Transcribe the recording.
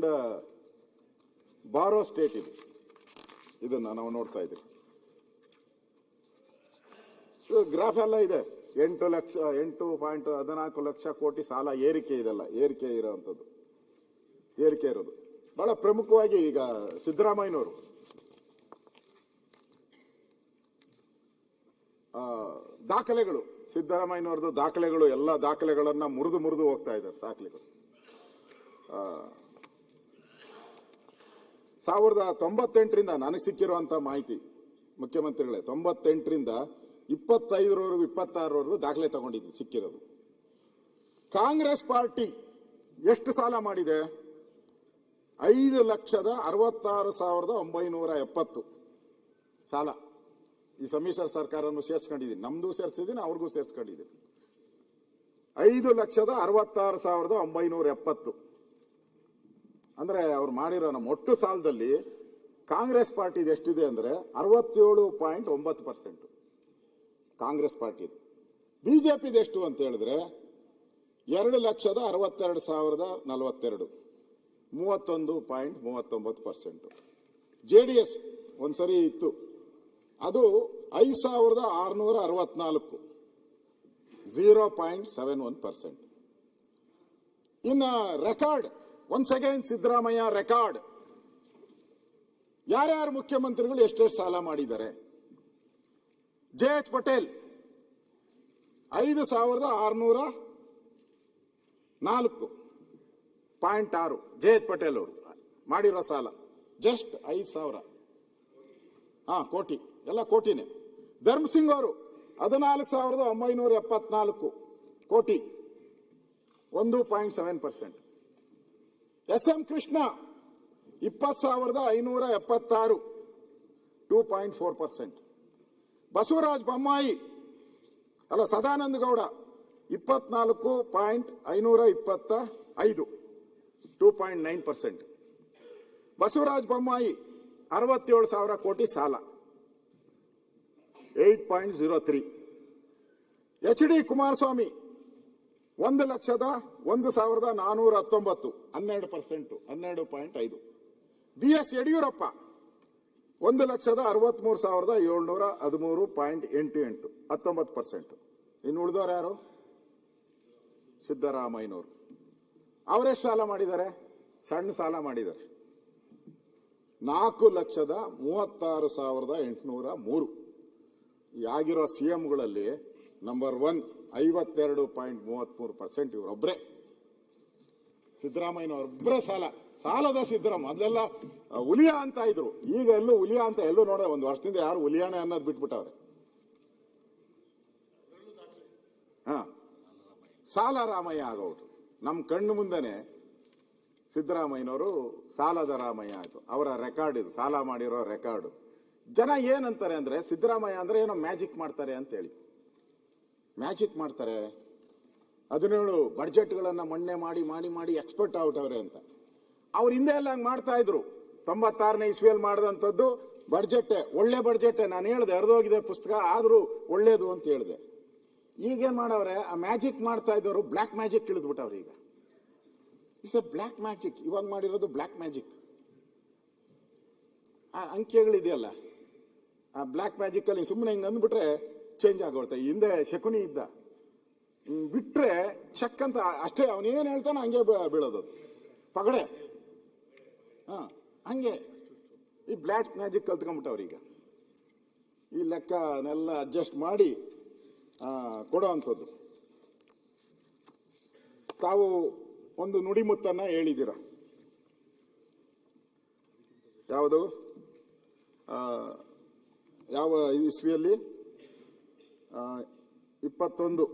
Percent ಬಾರೋ state ಇದನ್ನ ನಾವು ನೋಡ್ತಾ ಇದ್ದೀವಿ. ಗ್ರಾಫ್ ಎಲ್ಲ ಇದೆ. 8.14 ಲಕ್ಷ ಕೋಟಿ ಸಾಲ ಏರಿಕೆ ಇದೆಲ್ಲ ಏರಿಕೆ ಇರೋವಂಥದ್ದು, ಏರಿಕೆ ಇರೋದು ಬಹಳ ಪ್ರಮುಖವಾಗಿ. ಈಗ ಸಿದ್ದರಾಮಯ್ಯನವರು ದಾಖಲೆಗಳು, ಸಿದ್ದರಾಮಯ್ಯನವ್ರದ್ದು ದಾಖಲೆಗಳು, ಎಲ್ಲ ದಾಖಲೆಗಳನ್ನ ಮುರಿದು ಹೋಗ್ತಾ ಇದ್ದಾರೆ. ದಾಖಲೆಗಳು 1998ರಿಂದ ನನಗೆ ಸಿಕ್ಕಿರುವಂತಹ ಮಾಹಿತಿ, ಮುಖ್ಯಮಂತ್ರಿಗಳೇ 98ರಿಂದ 25ರವರೆಗೂ 26ರವರೆಗೂ ದಾಖಲೆ ತಗೊಂಡಿದ್ದು ಸಿಕ್ಕಿರೋದು. ಕಾಂಗ್ರೆಸ್ ಪಾರ್ಟಿ ಎಷ್ಟು ಸಾಲ ಮಾಡಿದೆ? 5,66,970 ಸಾಲ. ಈ ಸಮ್ಮಿಶ್ರ ಸರ್ಕಾರವನ್ನು ಸೇರಿಸ್ಕೊಂಡಿದ್ದೀನಿ, ನಮ್ದು ಸೇರಿಸಿದ್ದೀನಿ, ಅವ್ರಿಗೂ ಸೇರಿಸ್ಕೊಂಡಿದ್ದೀನಿ. 5,66,970 ಅಂದ್ರೆ ಅವ್ರು ಮಾಡಿರೋ ನಮ್ಮ ಒಟ್ಟು ಸಾಲದಲ್ಲಿ ಕಾಂಗ್ರೆಸ್ ಪಾರ್ಟಿ ಎಷ್ಟಿದೆ ಅಂದ್ರೆ 67.9% ಕಾಂಗ್ರೆಸ್ ಪಾರ್ಟಿ. ಬಿಜೆಪಿದು ಎಷ್ಟು ಅಂತ ಹೇಳಿದ್ರೆ 2,62,042 31.39%. JDS ಒಂದ್ಸರಿ ಇತ್ತು, ಅದು 5,664 0.71%. ಇನ್ನ record, once again Siddaramaiah record. ಯಾರ್ಯಾರು ಮುಖ್ಯಮಂತ್ರಿಗಳು ಎಷ್ಟೆಷ್ಟು ಸಾಲ ಮಾಡಿದ್ದಾರೆ? JH ಪಟೇಲ್ 5,604.6 JH ಪಟೇಲ್ ಅವರು ಮಾಡಿರೋ ಸಾಲ ಜಸ್ಟ್ 5,000 ಕೋಟಿ, ಎಲ್ಲ ಕೋಟಿನೇ. ಧರ್ಮಸಿಂಗ್ ಅವರು 14,974 ಕೋಟಿ 1.7%. SM ಕೃಷ್ಣ 20,576 2.4%. ಬಸವರಾಜ ಬೊಮ್ಮಾಯಿ ಸದಾನಂದ ಗೌಡ 24,525 2.9%. ಬಸವರಾಜ ಬೊಮ್ಮಾಯಿ 67,000 ಕೋಟಿ ಸಾಲ 8.03. HD ಕುಮಾರಸ್ವಾಮಿ 1,01,419 12%, 12.5. BS ಯಡಿಯೂರಪ್ಪ 1,63,713.88 19%. ಇನ್ನು ಉಳಿದವರು ಯಾರು? ಸಿದ್ದರಾಮಯ್ಯನವರು. ಅವರೆಷ್ಟು ಸಾಲ ಮಾಡಿದ್ದಾರೆ? ಸಣ್ಣ ಸಾಲ ಮಾಡಿದ್ದಾರೆ 4,36,803. ಆಗಿರೋ CMಗಳಲ್ಲಿ ನಂಬರ್ 1 52.33% ಇವರೊಬ್ಬರೇ. ಸಿದ್ದರಾಮಯ್ಯನವರೊಬ್ಬರೇ ಸಾಲದ ಸಿದ್ದರಾಮ. ಮೊದಲೆಲ್ಲ ಹುಲಿಯಾ ಅಂತ ಇದ್ರು, ಈಗ ಎಲ್ಲೂ ಹುಲಿಯಾ ಅಂತ ಎಲ್ಲೂ ನೋಡ. ಒಂದು ವರ್ಷದಿಂದ ಯಾರು ಹುಲಿಯಾನೆ ಅನ್ನೋದು ಬಿಟ್ಬಿಟ್ಟವ್ರೆ. ಸಾಲ ರಾಮಯ್ಯ ಆಗೋದು ನಮ್ಮ ಕಣ್ಣು ಮುಂದೆನೆ. ಸಿದ್ದರಾಮಯ್ಯನವರು ಸಾಲದ ರಾಮಯ್ಯ ಆಯ್ತು. ಅವರ ರೆಕಾರ್ಡ್ ಇದು, ಸಾಲ ಮಾಡಿರೋ ರೆಕಾರ್ಡ್. ಜನ ಏನಂತಾರೆ ಅಂದ್ರೆ ಸಿದ್ದರಾಮಯ್ಯ ಅಂದ್ರೆ ಏನೋ ಮ್ಯಾಜಿಕ್ ಮಾಡ್ತಾರೆ ಅಂತ ಹೇಳಿ. ಮ್ಯಾಜಿಕ್ ಮಾಡ್ತಾರೆ, 17 ಬಡ್ಜೆಟ್ಗಳನ್ನ ಮೊನ್ನೆ ಮಾಡಿ ಎಕ್ಸ್ಪರ್ಟ್ ಔಟವ್ರೆ ಅಂತ. ಅವ್ರ ಹಿಂದೆ ಎಲ್ಲ ಹಂಗೆ ಮಾಡ್ತಾ ಇದ್ರು. 96ನೇ ಇಸ್ವಿಯಲ್ಲಿ ಮಾಡಿದಂಥದ್ದು ಬಡ್ಜೆಟ್, ಒಳ್ಳೆ ಬಡ್ಜೆಟ್. ನಾನು ಹೇಳ್ದೆ ಹರಿದೋಗಿದೆ ಪುಸ್ತಕ, ಆದ್ರೂ ಒಳ್ಳೇದು ಅಂತ ಹೇಳ್ದೆ. ಈಗೇನ್ ಮಾಡವ್ರೆ? ಆ ಮ್ಯಾಜಿಕ್ ಮಾಡ್ತಾ ಇದ್ದವರು ಬ್ಲ್ಯಾಕ್ ಮ್ಯಾಜಿಕ್ ಇಳಿದ್ಬಿಟ್ಟವ್ರೆ. ಈಗ ಇಟ್ಸ್ ಎ ಬ್ಲ್ಯಾಕ್ ಮ್ಯಾಜಿಕ್. ಇವಾಗ ಮಾಡಿರೋದು ಬ್ಲ್ಯಾಕ್ ಮ್ಯಾಜಿಕ್. ಆ ಅಂಕೆಗಳಿದೆಯಲ್ಲ, ಆ ಬ್ಲ್ಯಾಕ್ ಮ್ಯಾಜಿಕ್ ಅಲ್ಲಿ ಸುಮ್ಮನೆ ಹಿಂಗೆ ಅಂದ್ಬಿಟ್ರೆ ಚೇಂಜ್ ಆಗೋಗುತ್ತೆ. ಹಿಂದೆ ಶಕುನಿ ಇದ್ದ, ಬಿಟ್ರೆ ಚೆಕ್ ಅಂತ ಅಷ್ಟೇ, ಅವನೇನ್ ಹೇಳ್ತಾನೆ ಹಂಗೆ ಬೀಳೋದು ಪಗಡೆ. ಹಂಗೆ ಈ ಬ್ಲ್ಯಾಕ್ ಮ್ಯಾಜಿಕ್ ಕಲ್ತ್ಕೊಂಡ್ಬಿಟ್ಟವ್ರೀಗ. ಈ ಲೆಕ್ಕನೆಲ್ಲ ಅಡ್ಜಸ್ಟ್ ಮಾಡಿ ಕೊಡೋವಂಥದ್ದು. ತಾವು ಒಂದು ನುಡಿಮುತ್ತನ್ನ ಹೇಳಿದ್ದೀರ. ಯಾವುದು? ಯಾವ ಇಸ್ವಿಯಲ್ಲಿ? 21